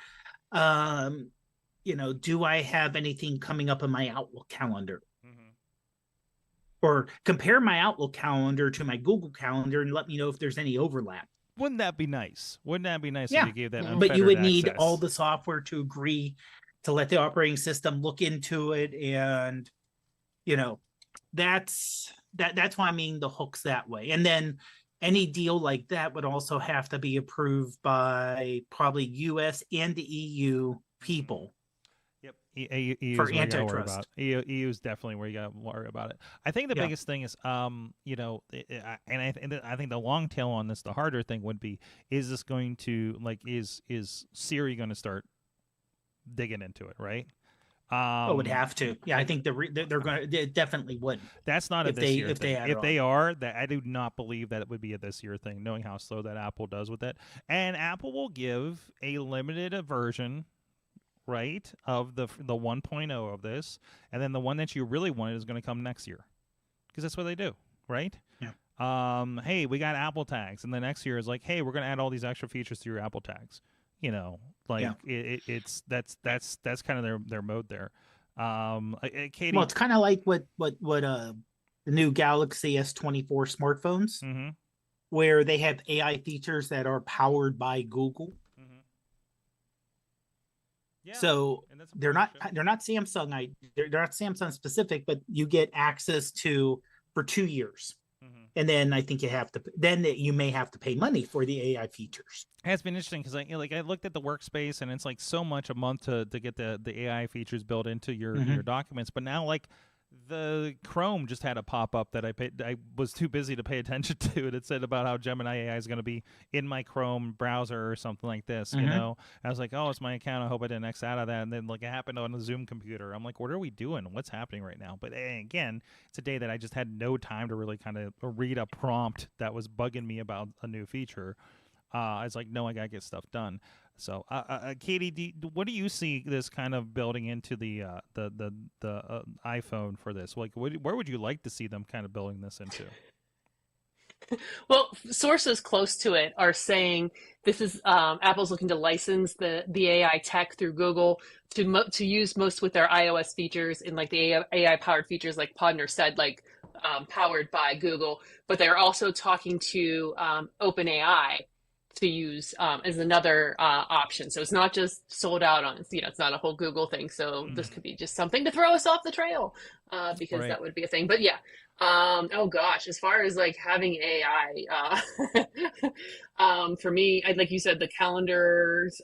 Speaker 3: Do I have anything coming up in my Outlook calendar? Or compare my Outlook calendar to my Google calendar and let me know if there's any overlap.
Speaker 1: Wouldn't that be nice? Wouldn't that be nice if you gave that unfettered
Speaker 3: But you would need
Speaker 1: access?
Speaker 3: all the software to agree to let the operating system look into it, and that's why I mean the hooks that way. And then any deal like that would also have to be approved by probably US and the EU people.
Speaker 1: Yep, EU
Speaker 3: for antitrust.
Speaker 1: EU is definitely where you got to worry about it. I think the biggest thing is, and I think the long tail on this, the harder thing would be: is this going to is Siri going to start digging into it, right?
Speaker 3: It would have to. Yeah, I think they're going to. It definitely would.
Speaker 1: That's not a this year thing. If they are, that I do not believe that it would be a this year thing, knowing how slow that Apple does with it. And Apple will give a limited version, right, of the 1.0 of this, and then the one that you really wanted is going to come next year, because that's what they do, right?
Speaker 3: Yeah.
Speaker 1: Hey, we got Apple tags, and the next year is like, hey, we're going to add all these extra features to your Apple tags. That's kind of their mode there. Katie,
Speaker 3: well, it's kind of like what the new Galaxy S24 smartphones, where they have AI features that are powered by Google.
Speaker 1: Yeah,
Speaker 3: so they're not Samsung. They're not Samsung specific, but you get access to for 2 years. And then I think you may have to pay money for the AI features.
Speaker 1: It's been interesting because I looked at the workspace, and it's like so much a month to get the AI features built into your documents. But now the Chrome just had a pop up that I was too busy to pay attention to. It said about how Gemini AI is going to be in my Chrome browser or something like this. I was like, oh, it's my account. I hope I didn't X out of that. And then it happened on the Zoom computer. I'm like, what are we doing? What's happening right now? But again, it's a day that I just had no time to really kind of read a prompt that was bugging me about a new feature. I was like, no, I gotta get stuff done. So, Katie, what do you see this kind of building into the iPhone for this? Where would you like to see them kind of building this into?
Speaker 2: Well, sources close to it are saying this is Apple's looking to license the AI tech through Google to use most with their iOS features in the AI powered features, like Podner said, powered by Google. But they're also talking to OpenAI to use as another option. So it's not just sold out on, it's not a whole Google thing. So this could be just something to throw us off the trail because that would be a thing. But yeah, oh gosh, as far as having AI, for me, like you said, the calendars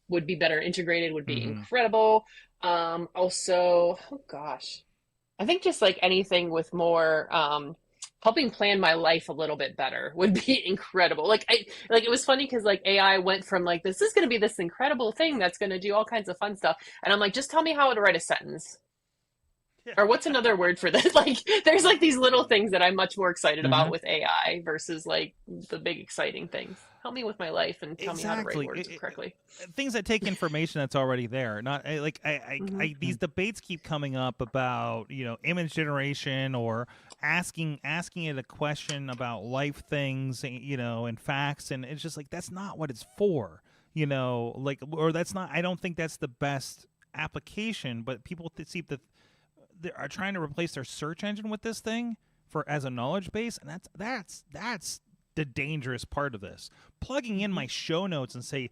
Speaker 2: would be better integrated, would be incredible. Also, oh gosh, I think just anything with more helping plan my life a little bit better would be incredible. Like it was funny because like AI went from like this is going to be this incredible thing that's going to do all kinds of fun stuff, and I'm like, just tell me how to write a sentence. Or what's another word for this? Like, there's like these little things that I'm much more excited about with AI versus like the big exciting things. Help me with my life and tell me how to write words correctly.
Speaker 1: Things that take information that's already there. Not like these debates keep coming up about, you know, image generation or asking it a question about life things, you know, and facts, and it's just like that's not what it's for, you know, like, or that's not. I don't think that's the best application, but people seem to. They are trying to replace their search engine with this thing for as a knowledge base, and that's the dangerous part of this. Plugging in my show notes and say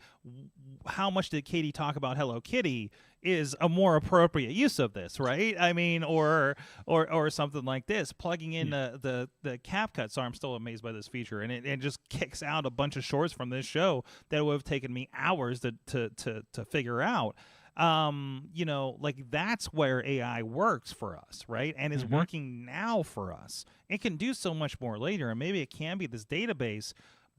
Speaker 1: how much did Katie talk about Hello Kitty is a more appropriate use of this, right? I mean, or something like this. Plugging in the CapCut. So I'm still amazed by this feature, and it just kicks out a bunch of shorts from this show that would have taken me hours to figure out. You know, like that's where AI works for us, right? And is working now for us. It can do so much more later, and maybe it can be this database,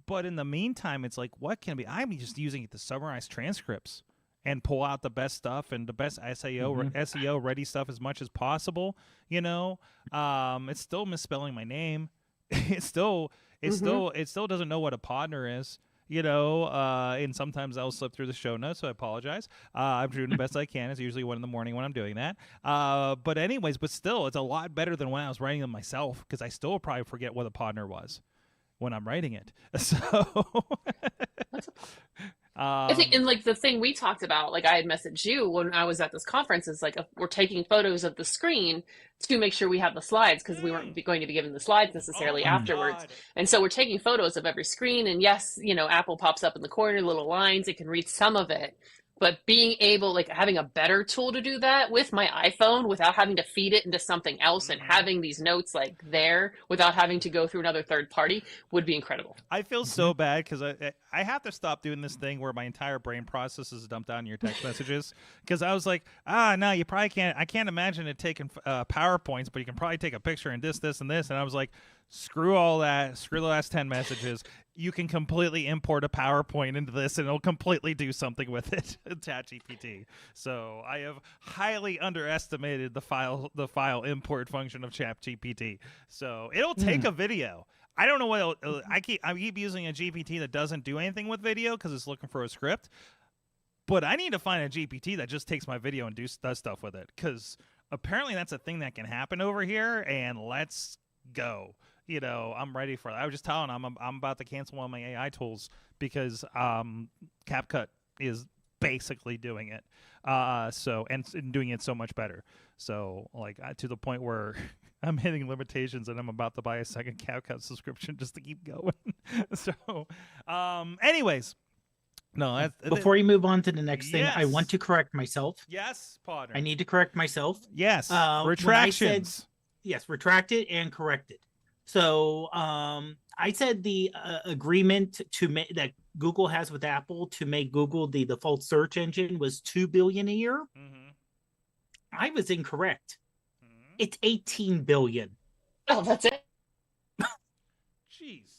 Speaker 1: but in the meantime, it's like, what can be? I'm just using it to summarize transcripts and pull out the best stuff and the best SEO ready stuff as much as possible. You know, it's still misspelling my name. It still doesn't know what a podner is. You know, and sometimes I'll slip through the show notes, so I apologize. I'm doing the best I can. It's usually 1 a.m. when I'm doing that. But anyways, but still, it's a lot better than when I was writing them myself, because I still probably forget what a podner was when I'm writing it. So,
Speaker 2: I think, and like the thing we talked about, like I had messaged you when I was at this conference, is like we're taking photos of the screen to make sure we have the slides, because we weren't going to be given the slides necessarily afterwards. God. And so we're taking photos of every screen, and yes, you know, Apple pops up in the corner, little lines, it can read some of it. But being able, like having a better tool to do that with my iPhone without having to feed it into something else and having these notes like there without having to go through another third party would be incredible.
Speaker 1: I feel so bad because I have to stop doing this thing where my entire brain process is dumped down in your text messages, because I was like, no, you probably can't. I can't imagine it taking PowerPoints, but you can probably take a picture and this, and this. And I was like, screw all that. Screw the last 10 messages. You can completely import a PowerPoint into this, and it'll completely do something with it. ChatGPT. So I have highly underestimated the file import function of ChatGPT. So it'll take a video. I don't know what I keep using a GPT that doesn't do anything with video because it's looking for a script. But I need to find a GPT that just takes my video and does stuff with it, because apparently that's a thing that can happen over here. And let's go. You know, I'm ready for it. I was just telling them I'm about to cancel one of my AI tools because CapCut is basically doing it. So and doing it so much better. So like to the point where I'm hitting limitations, and I'm about to buy a second CapCut subscription just to keep going. So, anyways, no.
Speaker 3: Before you move on to the next thing,
Speaker 1: yes.
Speaker 3: I want to correct myself.
Speaker 1: Yes, Potter.
Speaker 3: I need to correct myself.
Speaker 1: Yes, retractions.
Speaker 3: Yes, retract it and correct it. So I said the agreement that Google has with Apple to make Google the default search engine was $2 billion a year. I was incorrect. It's $18 billion.
Speaker 2: Oh, that's it.
Speaker 1: Jeez.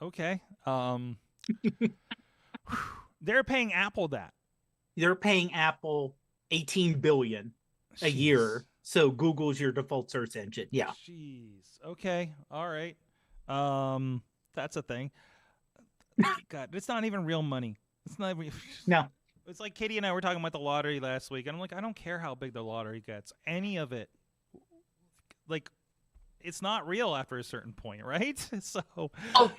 Speaker 1: Okay. They're paying Apple that.
Speaker 3: They're paying Apple $18 billion a year. So Google's your default search engine. Yeah.
Speaker 1: Jeez. Okay. All right. That's a thing. God, it's not even real money. It's not.
Speaker 3: No.
Speaker 1: It's like Katie and I were talking about the lottery last week, and I'm like, I don't care how big the lottery gets. Any of it, like, it's not real after a certain point, right? So.
Speaker 2: Oh,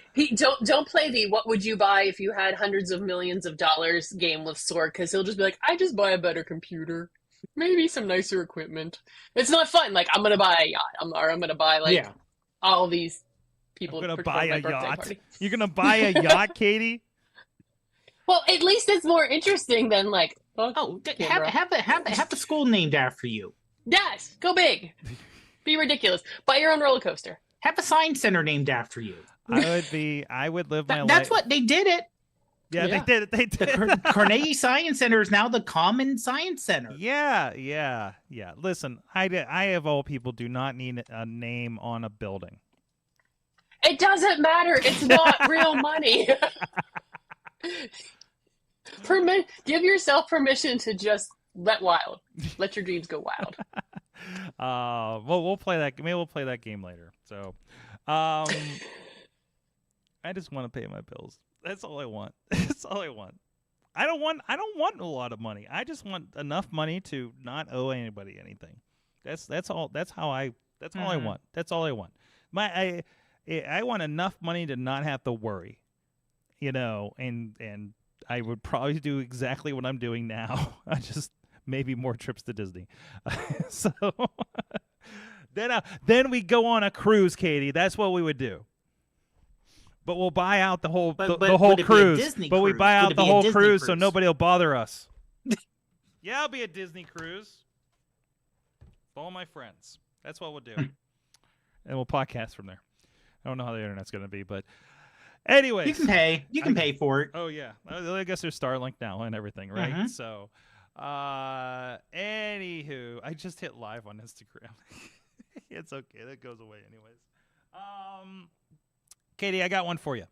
Speaker 2: don't play the "What would you buy if you had hundreds of millions of dollars" game with Sorg, because he'll just be like, I just buy a better computer. Maybe some nicer equipment. It's not fun. Like, I'm gonna buy a yacht. I'm gonna buy like all these people.
Speaker 1: I'm gonna buy a yacht. Party. You're gonna buy a yacht, Katie?
Speaker 2: Well, at least it's more interesting than like.
Speaker 3: Have the school named after you.
Speaker 2: Yes, go big. Be ridiculous. Buy your own roller coaster.
Speaker 3: Have a science center named after you.
Speaker 1: I would live my life.
Speaker 3: That's what they did it.
Speaker 1: Yeah,
Speaker 2: Yeah.
Speaker 1: they did. They
Speaker 3: The
Speaker 1: did.
Speaker 3: Carnegie Science Center is now the Common Science Center.
Speaker 1: Yeah. Listen, I of all people do not need a name on a building.
Speaker 2: It doesn't matter. It's not real money. Give yourself permission to just let your dreams go wild.
Speaker 1: Well, we'll play that. Maybe we'll play that game later. So, I just want to pay my bills. That's all I want. That's all I want. I don't want a lot of money. I just want enough money to not owe anybody anything. That's all. That's all I want. That's all I want. I want enough money to not have to worry. And I would probably do exactly what I'm doing now. I just maybe more trips to Disney. So then we go on a cruise, Katie. That's what we would do. But we'll buy out the whole the whole cruise. But we buy out the whole cruise so nobody will bother us. Yeah, I'll be a Disney cruise. With all my friends. That's what we'll do. And we'll podcast from there. I don't know how the internet's going to be, but anyways.
Speaker 3: You can pay. You can pay for it.
Speaker 1: Oh, yeah. I guess there's Starlink now and everything, right? Mm-hmm. So, anywho, I just hit live on Instagram. It's okay. That goes away anyways. Katie, I got one for you.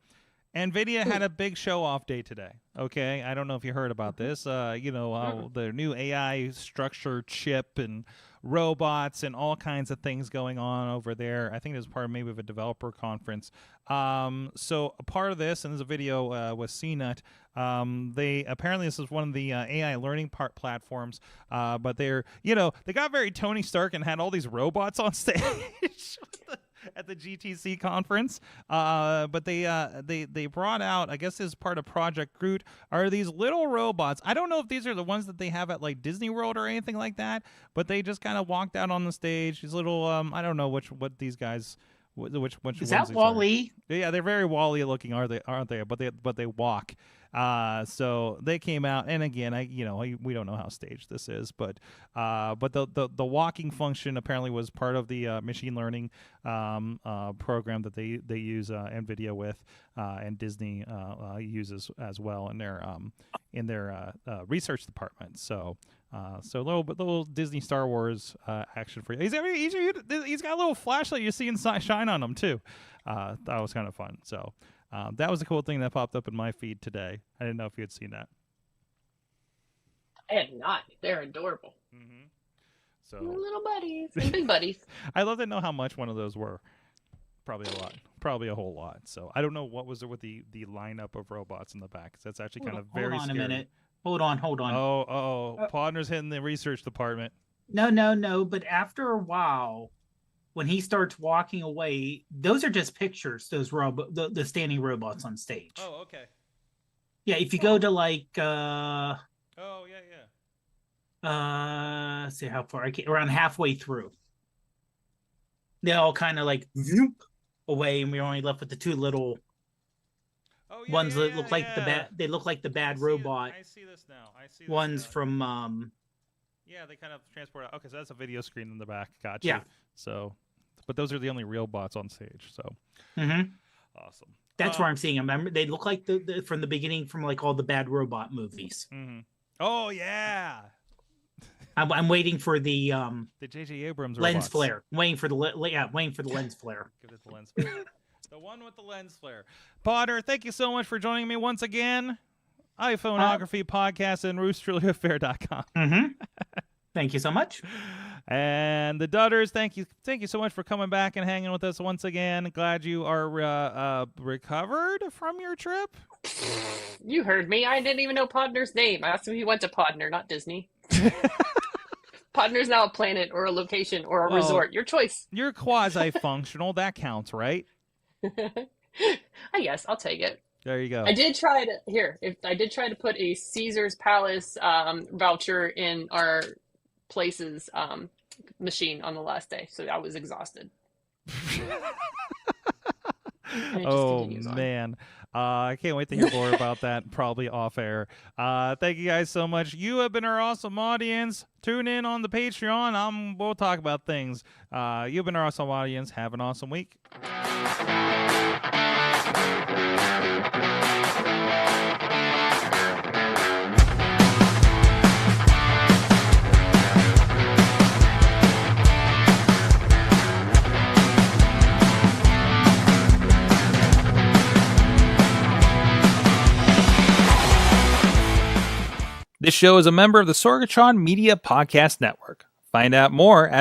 Speaker 1: NVIDIA had a big show-off day today, okay? I don't know if you heard about this. The new AI structure chip and robots and all kinds of things going on over there. I think it was part of maybe of a developer conference. So a part of this, and there's a video with CNET, apparently this is one of the AI learning platforms, but they got very Tony Stark and had all these robots on stage. At the GTC conference, but they brought out, I guess as part of Project Groot, are these little robots. I don't know if these are the ones that they have at like Disney World or anything like that, but they just kind of walked out on the stage. These little, I don't know what these guys, which
Speaker 3: is that Wall-E?
Speaker 1: Yeah, they're very Wall-E looking, aren't they? But they walk. So they came out, and again, we don't know how staged this is, but the walking function apparently was part of the machine learning program that they use NVIDIA with, and Disney uses as well in their research department. So little Disney Star Wars action for you. He's got a little flashlight you're seeing shine on him too. That was kind of fun. So. That was a cool thing that popped up in my feed today. I didn't know if you had seen that.
Speaker 2: I had not. They're adorable.
Speaker 1: Mm-hmm. So
Speaker 2: little buddies and big buddies.
Speaker 1: I love to know how much one of those were. Probably a lot. Probably a whole lot. So I don't know what was there with the lineup of robots in the back. Cause that's actually kind of very scary.
Speaker 3: Hold on a minute. Hold on.
Speaker 1: Oh, Podner's hitting the research department.
Speaker 3: No. But after a while, when he starts walking away, those are just pictures. Those the standing robots on stage.
Speaker 1: Oh, okay.
Speaker 3: Yeah, if you go to like.
Speaker 1: Yeah.
Speaker 3: Let's see how far around halfway through. They all kind of like zoop away, and we're only left with the two little ones that look like the bad. They look like the bad robot.
Speaker 1: I see this now. I see
Speaker 3: ones from.
Speaker 1: Yeah, they kind of transport out. Okay, so that's a video screen in the back. Gotcha.
Speaker 3: Yeah.
Speaker 1: So. But those are the only real bots on stage, so awesome.
Speaker 3: That's where I'm seeing them. Remember, they look like the from the beginning from like all the bad robot movies.
Speaker 1: Mm-hmm. Oh yeah.
Speaker 3: I'm waiting for the
Speaker 1: J.J. Abrams
Speaker 3: lens
Speaker 1: robots.
Speaker 3: flare. Waiting for the lens flare.
Speaker 1: Give it the lens flare. The one with the lens flare. Potter, thank you so much for joining me once again. iPhoneography podcast and roosterlyaffair.com.
Speaker 3: Mm-hmm. Thank you so much.
Speaker 1: And the Dudders, thank you so much for coming back and hanging with us once again. Glad you are recovered from your trip.
Speaker 2: You heard me. I didn't even know Podner's name. I asked him if he went to Podner, not Disney. Podner's now a planet or a location or a resort. Your choice.
Speaker 1: You're quasi-functional. That counts, right?
Speaker 2: I guess. I'll take it.
Speaker 1: There you go.
Speaker 2: I did try to put a Caesar's Palace voucher in our places machine on the last day, so I was exhausted.
Speaker 1: Oh man, I can't wait to hear more about that, probably off air. Thank you guys so much. You have been our awesome audience. Tune in on the Patreon. We'll talk about things. You've been our awesome audience. Have an awesome week. This show is a member of the Sorgatron Media Podcast Network. Find out more at